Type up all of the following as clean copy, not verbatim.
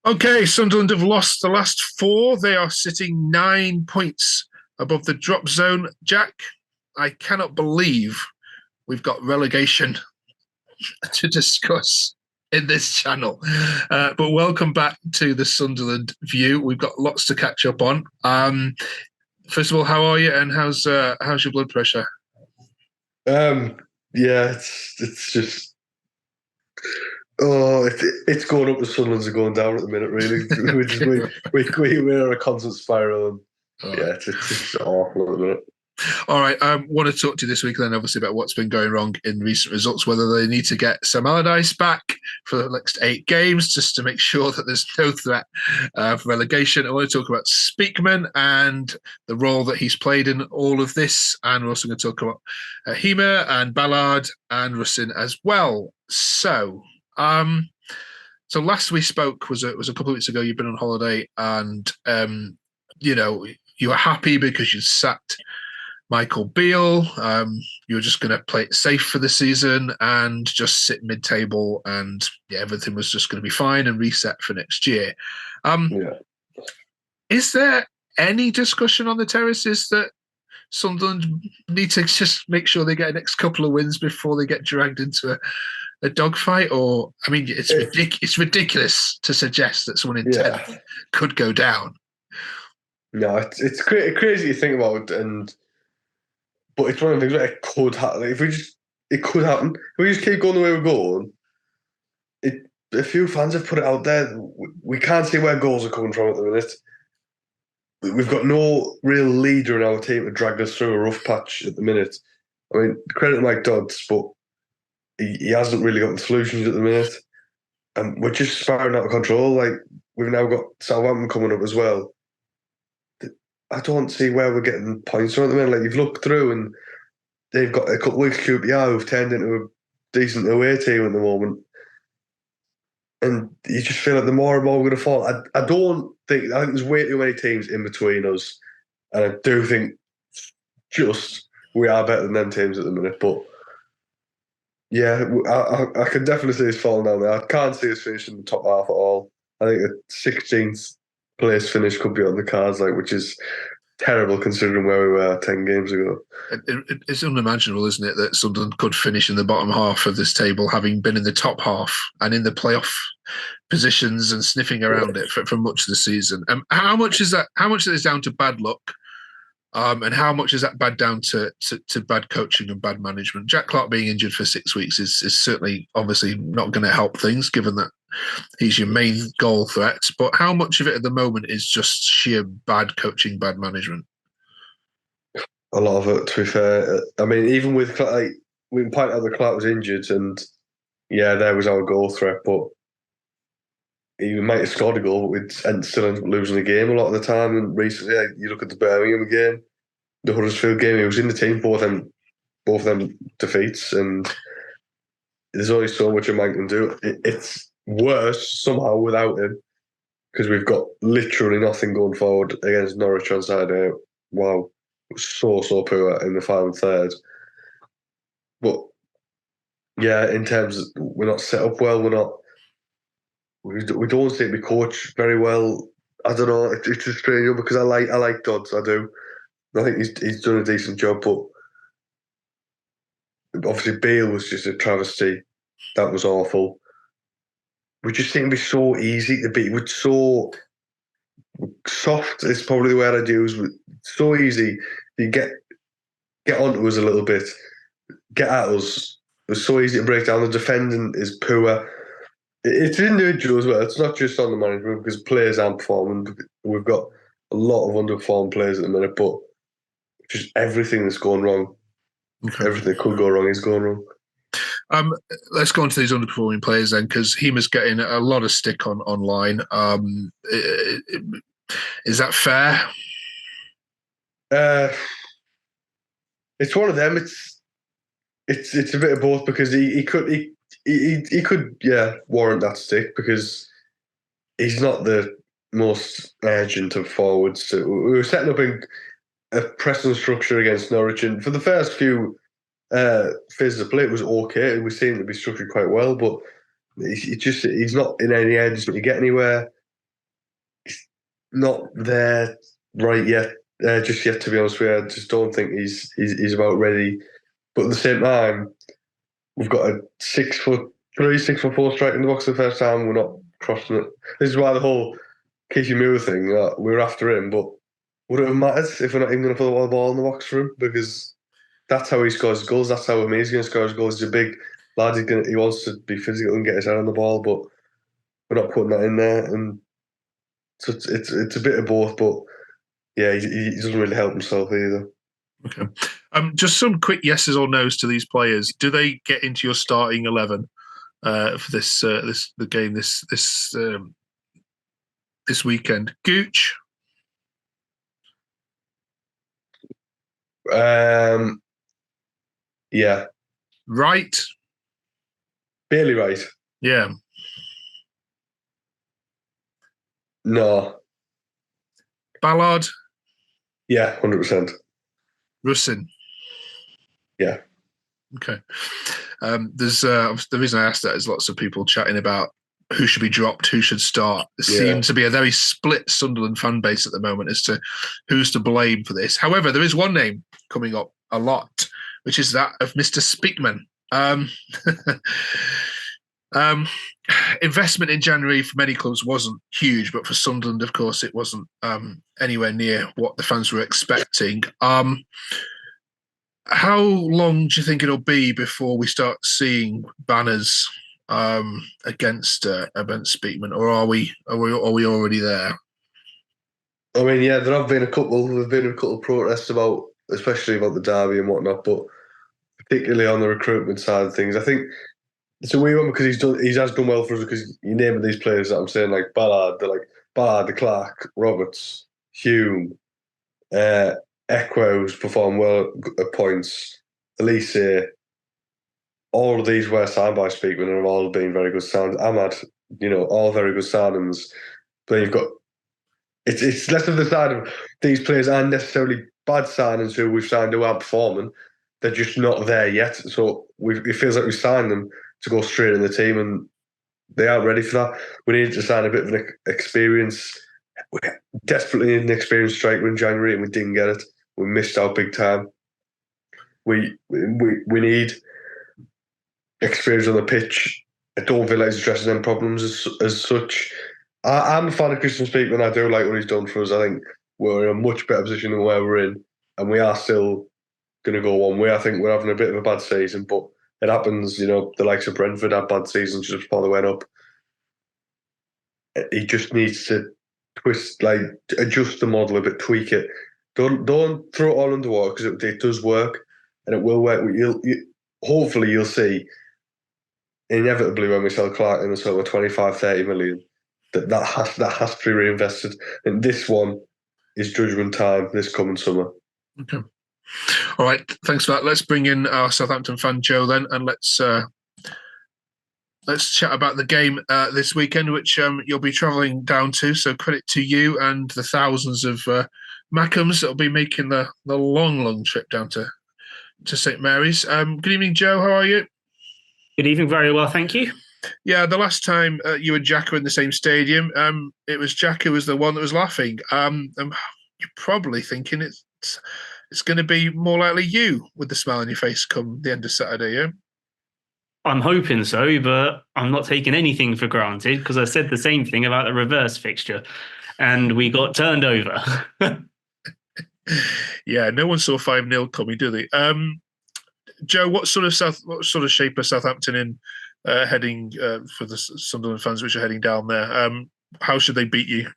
Okay, Sunderland have lost the last four. They are sitting 9 points above the drop zone. Jack, I cannot believe we've got relegation to discuss in this channel. But welcome back to the Sunderland View. We've got lots to catch up on. First of all, how are you, and how's your blood pressure? Um, yeah, it's just it's going up. The Sunderland's are going down at the minute. Really, we're on a constant spiral, and yeah, it's awful at the minute. All right, I want to talk to you this week then, obviously, about what's been going wrong in recent results, whether they need to get Sam Allardyce back for the next 8 games just to make sure that there's no threat for relegation. I want to talk about Speakman and the role that he's played in all of this, and we're also going to talk about Hema and Ballard and Russin as well. So last we spoke was a couple of weeks ago. You've been on holiday, and you were happy because you sacked Michael Beale. You were just going to play it safe for the season and just sit mid-table, and everything was just going to be fine and reset for next year. Yeah. Is there any discussion on the terraces that Sunderland need to just make sure they get the next couple of wins before they get dragged into a dogfight? Or, I mean, it's ridiculous to suggest that someone in 10th could go down. No, it's crazy to think about, but it's one of the things that it could happen. It could happen. If we just keep going the way we're going, a few fans have put it out there. We can't see where goals are coming from at the minute. We've got no real leader in our team to drag us through a rough patch at the minute. I mean, credit to Mike Dodds, but he hasn't really got the solutions at the minute. And we're just spiraling out of control. Like, we've now got Southampton coming up as well. I don't see where we're getting points from at the minute. Like, you've looked through and they've got a couple of weeks QPR who've turned into a decent away team at the moment. And you just feel like the more and more we're going to fall. I think there's way too many teams in between us. And I do think just we are better than them teams at the minute. But yeah, I can definitely see us falling down there. I can't see us finishing the top half at all. I think a 16th place finish could be on the cards, which is terrible considering where we were 10 games ago. It's unimaginable, isn't it, that Sunderland could finish in the bottom half of this table, having been in the top half and in the playoff positions and sniffing around it for much of the season. How much is that? How much is down to bad luck? And how much is that bad down to bad coaching and bad management? Jack Clarke being injured for 6 weeks is certainly obviously not going to help things, given that he's your main goal threat. But how much of it at the moment is just sheer bad coaching, bad management? A lot of it, to be fair. I mean, even with we can point out that Clarke was injured, and there was our goal threat, but he might have scored a goal, but we'd still end up losing the game a lot of the time. And recently, you look at the Birmingham game, the Huddersfield game, he was in the team both of them defeats, and there's only so much a man can do. It's worse somehow without him, because we've got literally nothing going forward against Norwich on Saturday. Wow, it was so poor in the final third. But yeah, in terms of we're not set up well, we don't seem to be coached very well. I don't know. It's just strange because I like Dodds. I do. I think he's done a decent job, but obviously Beale was just a travesty. That was awful. We just seem to be so easy to beat. We're so soft. Is probably the word I'd use. So easy. You get onto us a little bit, get at us. It's so easy to break down. The defending is poor. It's individual as well. It's not just on the management because players aren't performing. We've got a lot of underperformed players at the minute, but just everything that's going wrong, everything that could go wrong is going wrong. Let's go on to these underperforming players then, because Hema's getting a lot of stick online. Is that fair? It's one of them. It's a bit of both because he could warrant that stick because he's not the most urgent of forwards. So we were setting up a pressing structure against Norwich, and for the first few phases of play, it was okay. We seemed to be structured quite well, but he's not in any urgency to get anywhere. not there right yet, just yet. To be honest with you, I just don't think he's about ready. But at the same time, we've got a 6'3", 6'4" strike in the box the first time. We're not crossing it. This is why the whole Keishy Moore thing. We're after him, but would it have mattered if we're not even going to put the ball in the box for him? Because that's how he scores goals. That's how he's going to score his goals. He's a big lad. He wants to be physical and get his head on the ball, but we're not putting that in there. And so it's a bit of both, but yeah, he doesn't really help himself either. Okay. Just some quick yeses or nos to these players. Do they get into your starting 11 for the game this weekend? Gooch. Yeah. Right. Barely right. Yeah. No. Ballard. Yeah, 100%. Russin. Yeah. Okay. There's the reason I asked that is lots of people chatting about who should be dropped, who should start. There seems to be a very split Sunderland fan base at the moment as to who's to blame for this. However, there is one name coming up a lot, which is that of Mr. Speakman. Investment in January for many clubs wasn't huge, but for Sunderland, of course, it wasn't anywhere near what the fans were expecting. How long do you think it'll be before we start seeing banners against Speakman, or are we already there? I mean, yeah, there have been a couple. There've been a couple of protests about, especially about the derby and whatnot, but particularly on the recruitment side of things, I think it's a weird one because he has done well for us because you name these players that I'm saying like Ballard, the Clark, Roberts, Hume, Equo's performed well at points, Elise. All of these were signed by Speakman and have all been very good signings. Ahmad, all very good signings. But you've got it's less of the side of these players aren't necessarily bad signings who we've signed who aren't performing. They're just not there yet. So it feels like we signed them to go straight in the team, and they aren't ready for that. We needed to sign a bit of an experience. We desperately needed an experienced striker in January, and we didn't get it. We missed out big time. We need experience on the pitch. I don't feel like he's addressing them problems as such. I'm a fan of Christian Speakman. I do like what he's done for us. I think we're in a much better position than where we're in, and we are still going to go one way. I think we're having a bit of a bad season, but it happens. The likes of Brentford had bad seasons just before they went up. He just needs to adjust the model a bit, tweak it. Don't throw it all underwater because it does work, and it will work. Hopefully you'll see inevitably when we sell Clark in a sort of 25, 30 million, that has to be reinvested. And this one is judgment time this coming summer. Okay. All right. Thanks for that. Let's bring in our Southampton fan Joe then, and let's chat about the game this weekend, which you'll be travelling down to. So credit to you and the thousands of Mackems that'll be making the long trip down to St Mary's. Good evening, Joe. How are you? Good evening. Very well, thank you. Yeah, the last time you and Jack were in the same stadium, it was Jack who was the one that was laughing. You're probably thinking it's going to be more likely you with the smile on your face come the end of Saturday, yeah? I'm hoping so, but I'm not taking anything for granted because I said the same thing about the reverse fixture and we got turned over. Yeah, no one saw 5-0 coming, do they? Joe, what sort of shape are Southampton in heading for the Sunderland fans which are heading down there? How should they beat you?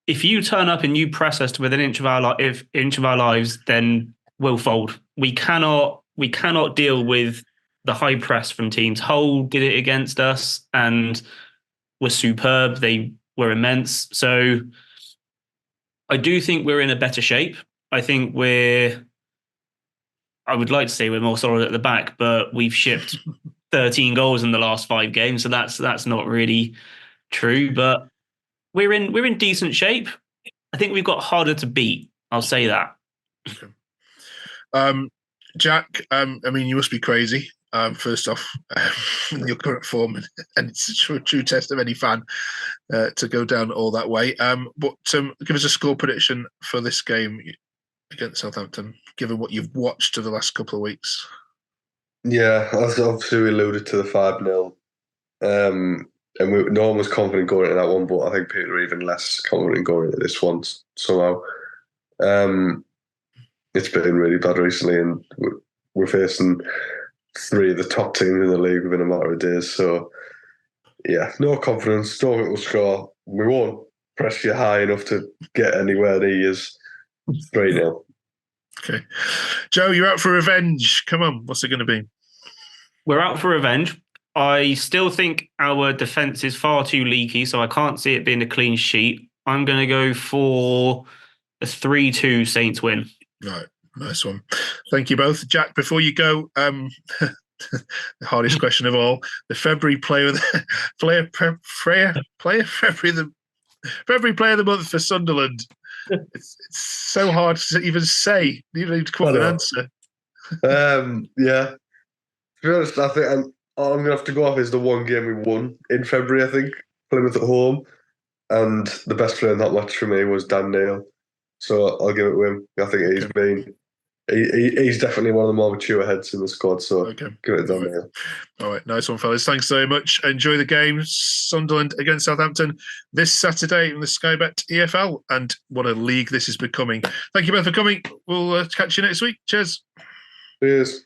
If you turn up and you press us within an inch of our lives, then we'll fold. We cannot deal with the high press from teams. Hull did it against us and were superb. They were immense. So I do think we're in a better shape. I think I would like to say we're more solid at the back, but we've shipped 13 goals in the last 5 games, so that's not really true. But we're in decent shape. I think we've got harder to beat. I'll say that. Okay. Jack, I mean, you must be crazy. First off, in your current form, and it's a true test of any fan to go down all that way. But give us a score prediction for this game against Southampton, given what you've watched over the last couple of weeks. Yeah, as obviously we alluded to the 5-0. And no one was confident going into that one, but I think people are even less confident going into this one somehow. It's been really bad recently, and we're facing 3 of the top teams in the league within a matter of days. So, yeah, no confidence. Don't think we'll score. We won't press you high enough to get anywhere near yours. 3-0. Okay. Joe, you're out for revenge. Come on, what's it going to be? We're out for revenge. I still think our defence is far too leaky, so I can't see it being a clean sheet. I'm going to go for a 3-2 Saints win. Right, nice one. Thank you both. Jack, before you go, the hardest question of all, the February player of the February player of the month for Sunderland. It's so hard to even say. You need to come up with an answer. Yeah. To be honest, I think all I'm going to have to go off is the one game we won in February, I think, Plymouth at home. And the best player in that match for me was Dan Neil. So I'll give it to him. I think he's definitely one of the more mature heads in the squad. So give it to Dan Neil. All right, nice one, fellas. Thanks very much. Enjoy the game. Sunderland against Southampton this Saturday in the Sky Bet EFL. And what a league this is becoming. Thank you both for coming. We'll catch you next week. Cheers. Cheers.